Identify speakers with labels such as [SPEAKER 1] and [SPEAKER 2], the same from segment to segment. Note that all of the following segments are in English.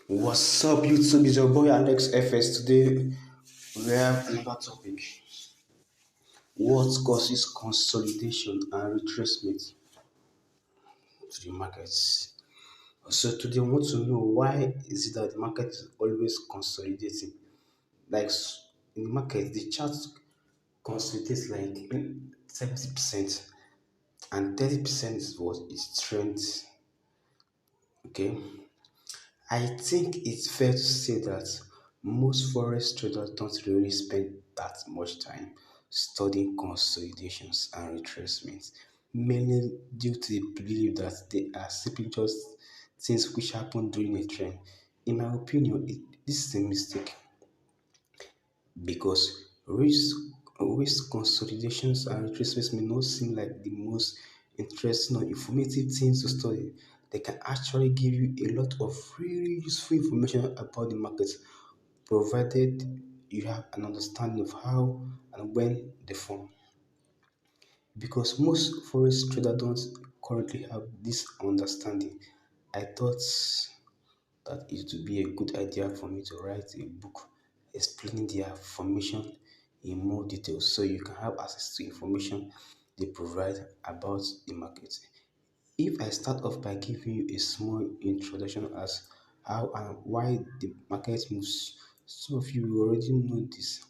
[SPEAKER 1] What's up, YouTube? It's your boy Alex FS. Today we have another topic. What causes consolidation and retracement to the markets? So today we want to know why is it that the market is always consolidating? Like in the market, the chart consolidates like 70% and 30% is what is trend. Okay. I think it's fair to say that most forex traders don't really spend that much time studying consolidations and retracements, mainly due to the belief that they are simply just things which happen during a trend. In my opinion, this is a mistake because risk consolidations and retracements may not seem like the most interesting or informative things to study. They can actually give you a lot of really useful information about the market, provided you have an understanding of how and when they form. Because most forex traders don't currently have this understanding, I thought that it would be a good idea for me to write a book explaining their formation in more detail so you can have access to information they provide about the market. If I start off by giving you a small introduction as how and why the market moves, some of you will already know this,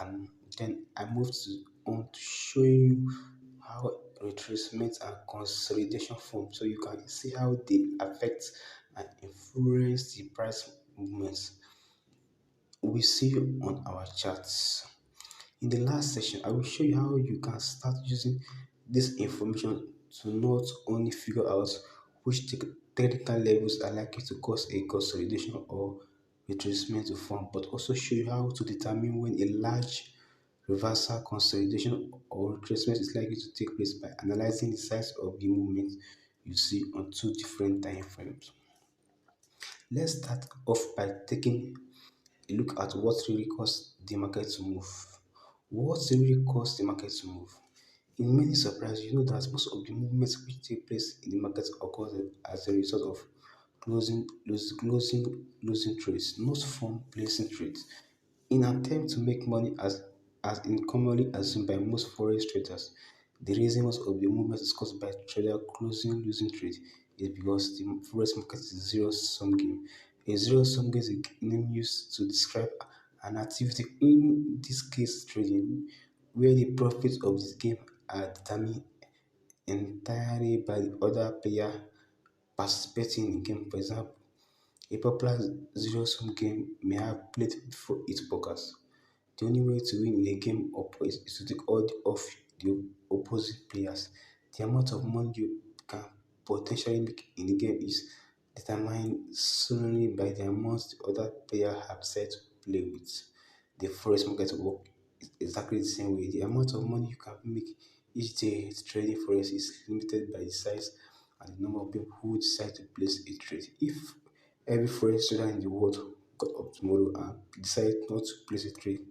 [SPEAKER 1] and then I move on to show you how retracement and consolidation form so you can see how they affect and influence the price movements we see on our charts. In the last session, I will show you how you can start using this information to not only figure out which technical levels are likely to cause a consolidation or retracement to form, but also show you how to determine when a large reversal, consolidation, or retracement is likely to take place by analyzing the size of the movement you see on two different time frames. Let's start off by taking a look at what really caused the market to move. What really caused the market to move? In many surprises, you know that most of the movements which take place in the market occur as a result of losing trades, not from placing trades. In an attempt to make money as in commonly assumed by most forex traders, the reason most of the movement is caused by trader closing losing trade is because the forex market is a zero-sum game. A zero-sum game is a name used to describe an activity, in this case trading, where the profits of this game are determined entirely by the other player participating in the game. For example, a popular zero-sum game may have played before its pockers. The only way to win in a game is to take all of the opposing players. The amount of money you can potentially make in the game is determined solely by the amount the other player have set to play with. The forex market work is exactly the same way. The amount of money you can make each day trading forex is limited by the size and the number of people who decide to place a trade. If every forex trader in the world got up tomorrow and decided not to place a trade,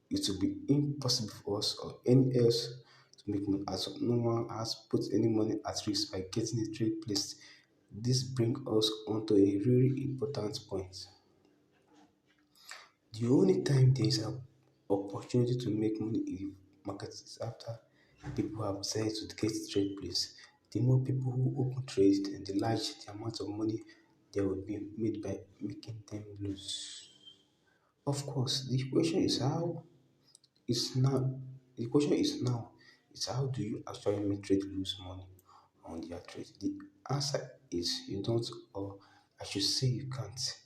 [SPEAKER 1] it will be impossible for us or any else to make money, as no one has put any money at risk by getting a trade placed. This brings us onto a really important point. The only time there is an opportunity to make money in the market is after people have decided to get trade placed. The more people who open trades, then the large the amount of money there will be made by making them lose. Of course, the question is how is now the question is how do you actually make trade lose money on their trade? The answer is you don't, or I should say you can't.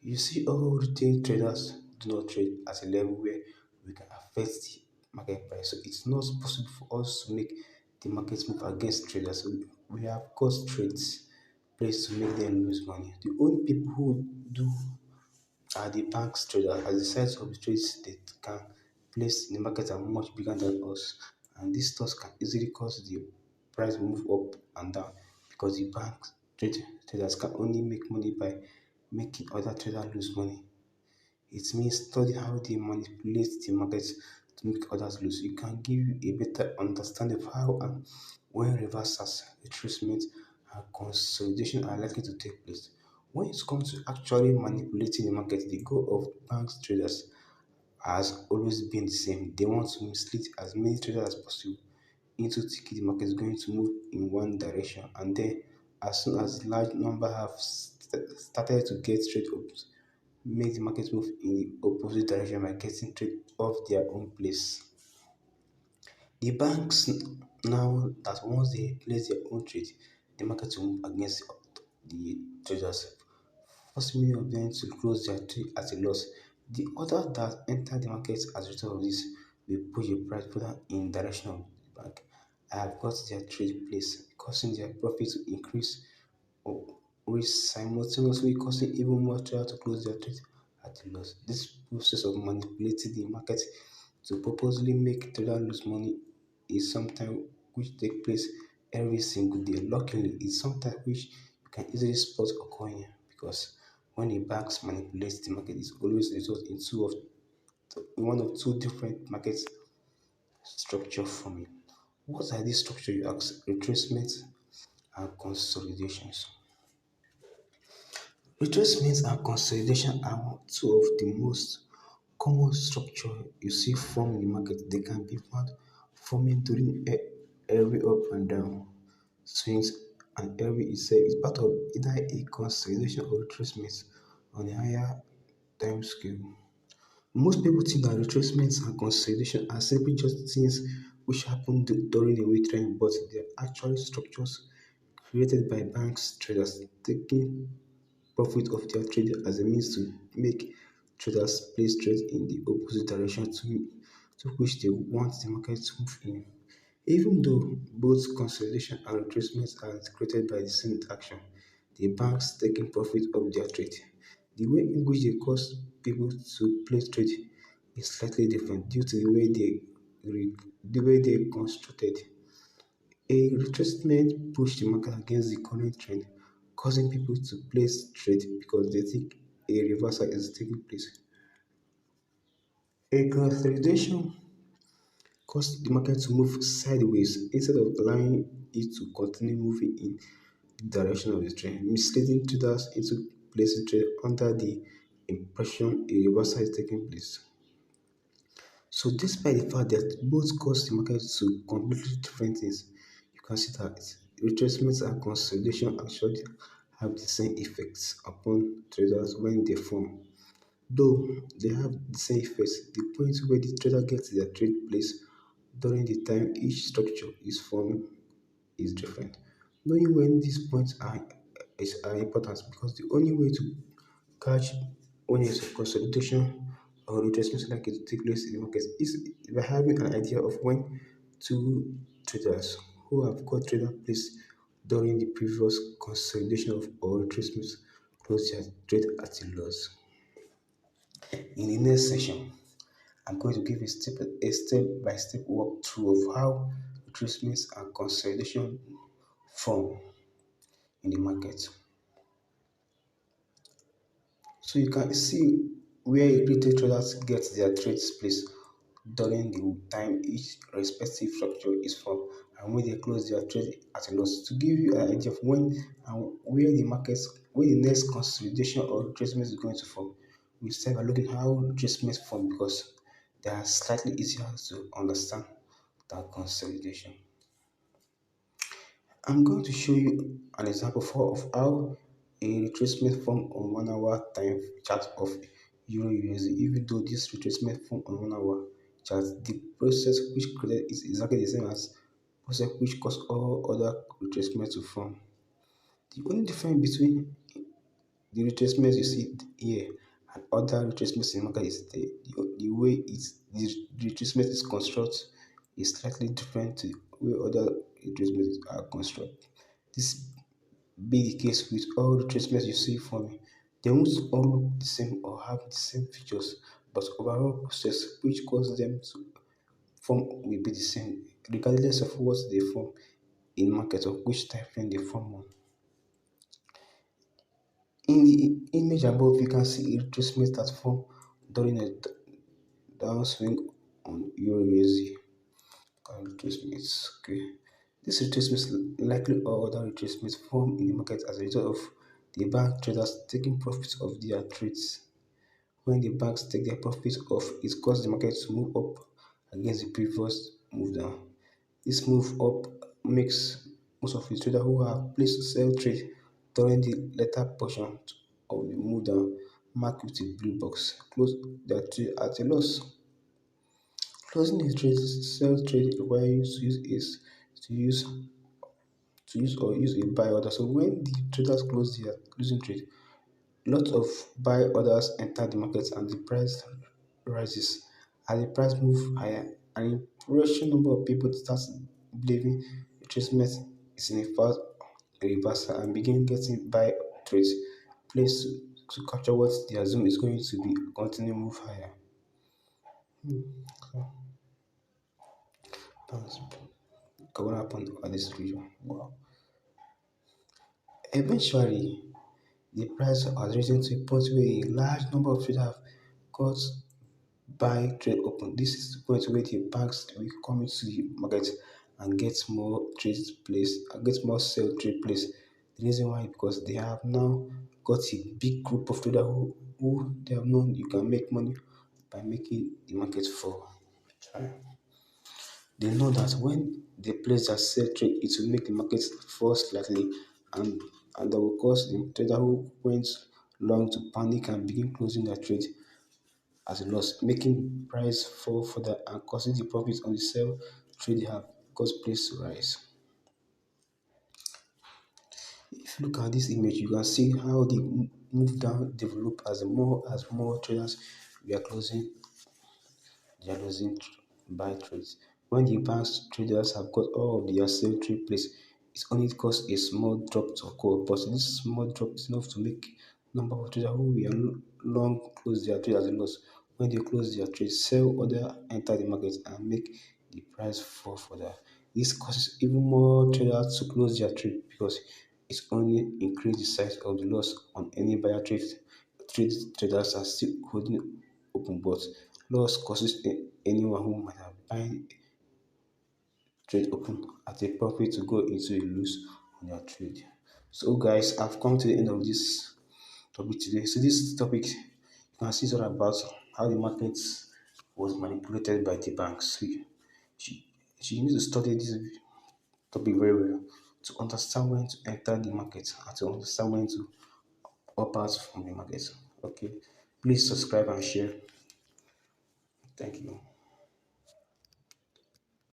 [SPEAKER 1] You see, all retail traders do not trade at a level where we can affect the market price. So it's not possible for us to make the market move against traders. So we have got trades placed to make them lose money. The only people who do are the banks traders, as the size of the trades they can place in the market are much bigger than us, and these stocks can easily cause the price move up and down because the traders can only make money by making other traders lose money. It means study how they manipulate the market to make others lose. It can give you a better understanding of how and when reversals, retracement, and consolidation are likely to take place. When it comes to actually manipulating the market, the goal of banks traders has always been the same. They want to mislead as many traders as possible into thinking the market is going to move in one direction, and then as soon as the large number have started to get trade ups, make the market move in the opposite direction by getting trade off their own place. The banks now that once they place their own trade, the market will move against the traders, forcing many of them to close their trade at a loss. The other that enter the market as a result of this will push the price further in direction of the bank. I have got their trade place, causing their profit to increase, or which simultaneously causing even more traders to close their trade at a loss. This process of manipulating the market to purposely make traders lose money is sometimes which take place every single day. Luckily, it's sometimes which you can easily spot occurring because when the banks manipulate the market, it always results in one of two different market structure forming. What are these structures you ask? Retracement and consolidations. Retracements and consolidation are two of the most common structure you see form in the market. They can be found forming during every up and down swings, and every itself is part of either a consolidation or retracement on a higher time scale. Most people think that retracements and consolidation are simply just things which happen during a weak trend, but they're actually structures created by banks traders taking profit of their trade as a means to make traders place trades in the opposite direction to which they want the market to move in. Even though both consolidation and retracement are created by the same action, the banks taking profit of their trade. The way in which they cause people to place trade is slightly different due to the way they constructed. A retracement pushed the market against the current trend, causing people to place trade because they think a reversal is taking place. A consolidation caused the market to move sideways instead of allowing it to continue moving in the direction of the trend, misleading traders into placing trade under the impression a reversal is taking place. So, despite the fact that both cause the market to completely different things, you can see that retracements and consolidation actually have the same effects upon traders when they form. Though they have the same effects, the point where the trader gets their trade place during the time each structure is formed is different. Knowing when these points are important because the only way to catch when it's a consolidation or retracement like it take place in the market is by having an idea of when two traders who have got trader place during the previous consolidation of or retracement close their trade at a loss. In the next session, I'm going to give a step by step walkthrough of how retracements and consolidation form in the market. So you can see where retail traders get their trades placed during the time each respective structure is formed and when they close their trade at a loss. To give you an idea of when and where the next consolidation or retracement is going to form, we start by looking at how retracements form because they are slightly easier to understand than consolidation. I'm going to show you an example of how a retracement form on 1 hour time chart of Euro USD. Even though this retracement form on 1 hour chart, the process which created is exactly the same as process which caused all other retracements to form. The only difference between the retracements you see here and other retracements in the market is the way the retracement is constructed is slightly different to the way other retracements are constructed. This be the case with all retracements you see forming. They won't all look the same or have the same features, but overall process which causes them to form will be the same, regardless of what they form in market or which time frame they form on. In the image above, you can see a retracement that form during a downswing on Euro USD. Retracements. Okay. These retracements, likely all other retracements, form in the market as a result of the bank traders taking profits of their trades. When the banks take their profits off, it causes the market to move up against the previous move down. This move up makes most of the traders who have placed sell trade during the later portion of the move down marked with a blue box close their trade at a loss. Closing a trade sell trade requires you to use or use a buy order. So when the traders close their losing trade, lots of buy orders enter the market and the price rises. As the price move higher, an impression number of people start believing retracement is in a fast reversal and begin getting buy trades placed to capture what they assume is going to be continue move higher. That's going upon on this region. Wow. Eventually, the price has risen to a point where a large number of traders have got buy trade open. This is the point where the banks will come into the market and get more trades placed and get more sell trade placed. The reason why because they have now got a big group of traders who they have known you can make money by making the market fall. Sorry. They know that when they place their sell trade, it will make the market fall slightly and that will cause the trader who went long to panic and begin closing their trade as a loss, making price fall further and causing the profit on the sell trade they have got place to rise. If you look at this image, you can see how the move down develop as more traders we are closing they are losing buy trades. When the banks traders have got all of their sell trade placed, it only costs a small drop to occur, but this small drop is enough to make number of traders who were long close their trade as a loss. When they close their trade, sell order enter the market and make the price fall further. This causes even more traders to close their trade because it only increase the size of the loss on any buyer trade. Traders are still holding open, but loss causes anyone who might have buy trade open at a profit to go into a lose on their trade. So guys, I've come to the end of this topic today. So this topic you can see is all about how the market was manipulated by the banks. So you need to study this topic very well to understand when to enter the market and to understand when to opt out from the market. Okay, please subscribe and share. Thank you.